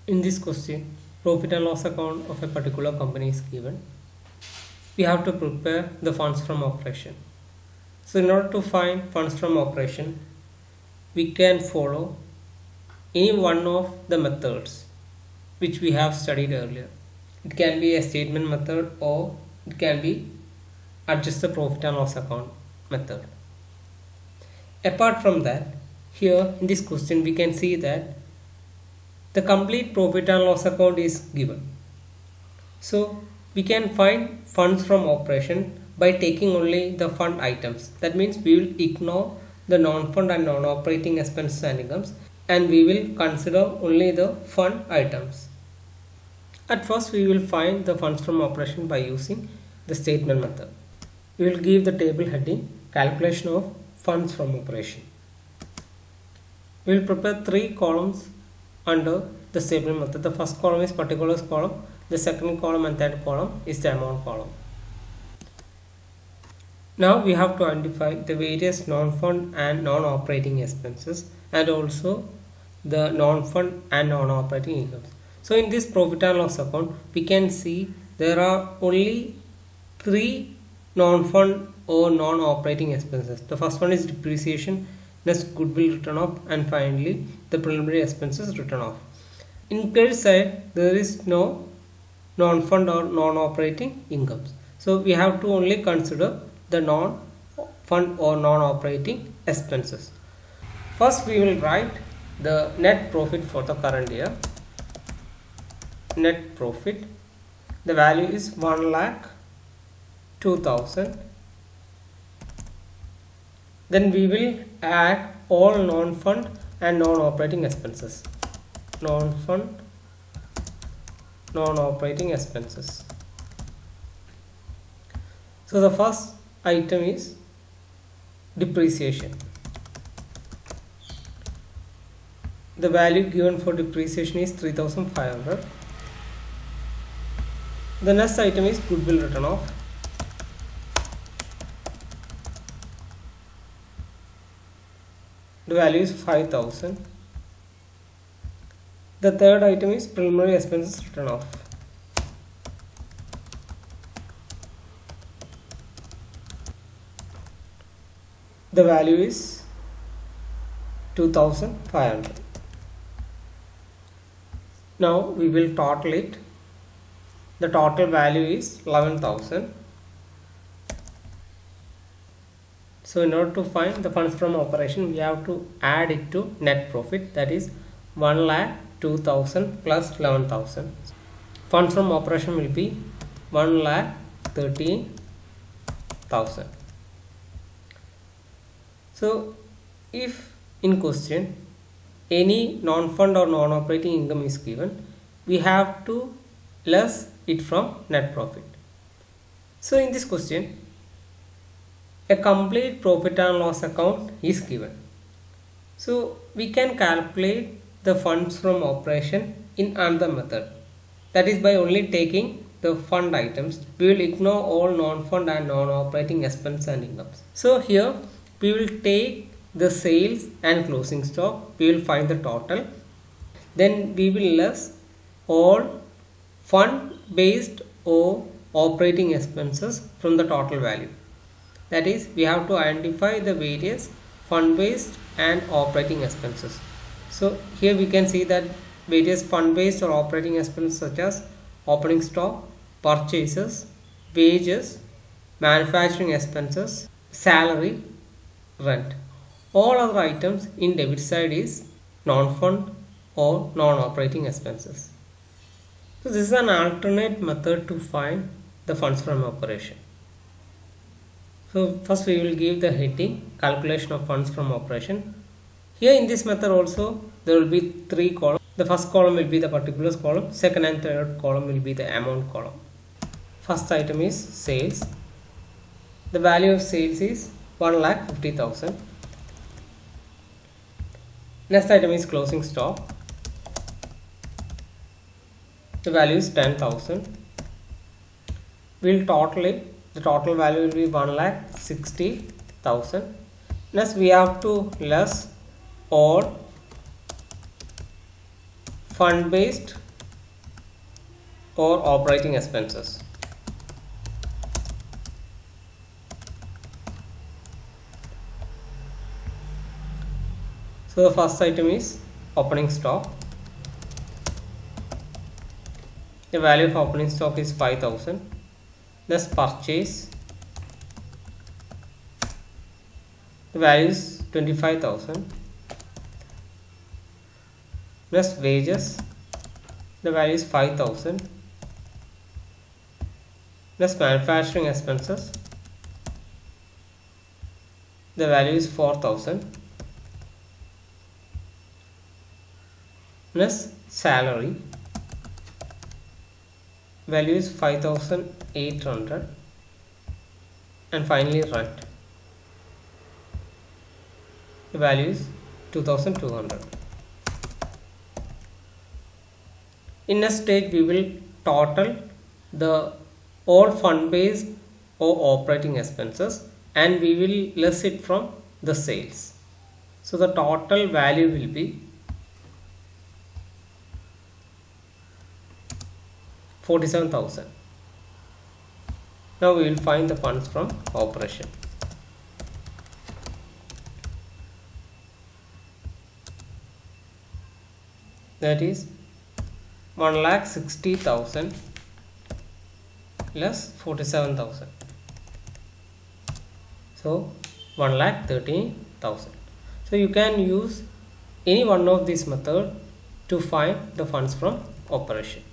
In this question, profit and loss account of a particular company is given. We have to prepare the funds from operation. So in order to find funds from operation, we can follow any one of the methods which we have studied earlier. It can be a statement method or it can be adjust the profit and loss account method. Apart from that, here in this question we can see that the complete profit and loss account is given. So we can find funds from operation by taking only the fund items. That means we will ignore the non-fund and non-operating expenses and incomes, and we will consider only the fund items. At first we will find the funds from operation by using the statement method. We will give the table heading calculation of funds from operation. We will prepare three columns under the statement method. The first column is particulars column, the second column and third column is the amount column. Now we have to identify the various non-fund and non-operating expenses and also the non-fund and non-operating incomes. So in this profit and loss account, we can see there are only three non-fund or non-operating expenses. The first one is depreciation, next goodwill written off, and finally the preliminary expenses written off. In credit side, there is no non-fund or non-operating incomes. So we have to only consider the non-fund or non-operating expenses. First we will write the net profit for the current year. Net profit, the value is 1,02,000. Then we will add all non-fund and non-operating expenses. Non-fund, non-operating expenses. So the first item is depreciation. The value given for depreciation is 3,500. The next item is goodwill written off. The value is 5,000. The third item is preliminary expenses written off. The value is 2,500. Now we will total it. The total value is 11,000. So in order to find the funds from operation, we have to add it to net profit, that is 1,02,000 plus 11,000. Funds from operation will be 1,13,000. So if in question any non-fund or non-operating income is given, we have to less it from net profit. So in this question, a complete profit and loss account is given. So we can calculate the funds from operation in another method. That is by only taking the fund items. We will ignore all non-fund and non-operating expenses and incomes. So here we will take the sales and closing stock. We will find the total. Then we will less all fund based or operating expenses from the total value. That is, we have to identify the various fund based and operating expenses. So here we can see that various fund based or operating expenses such as opening stock, purchases, wages, manufacturing expenses, salary, rent. All other items in debit side is non-fund or non-operating expenses. So this is an alternate method to find the funds from operation. So first we will give the heading calculation of funds from operation. Here in this method also there will be three columns. The first column will be the particulars column, second and third column will be the amount column. First item is sales. The value of sales is 1,50,000. Next item is closing stock. The value is 10,000. We will total it. The total value will be 1,60,000. Next we have to less all fund based or operating expenses. So the first item is opening stock. The value of opening stock is 5,000. Thus purchase, the value is 25,000. Thus wages, the value is 5,000. Thus manufacturing expenses, the value is 4,000. Thus salary, value is 5,800, and finally rent, the value is 2,200. In a stage we will total the all fund based or operating expenses and we will less it from the sales. So the total value will be 47,000. Now we will find the funds from operation. That is 1,60,000 less 47,000. So 1,13,000. So you can use any one of these method to find the funds from operation.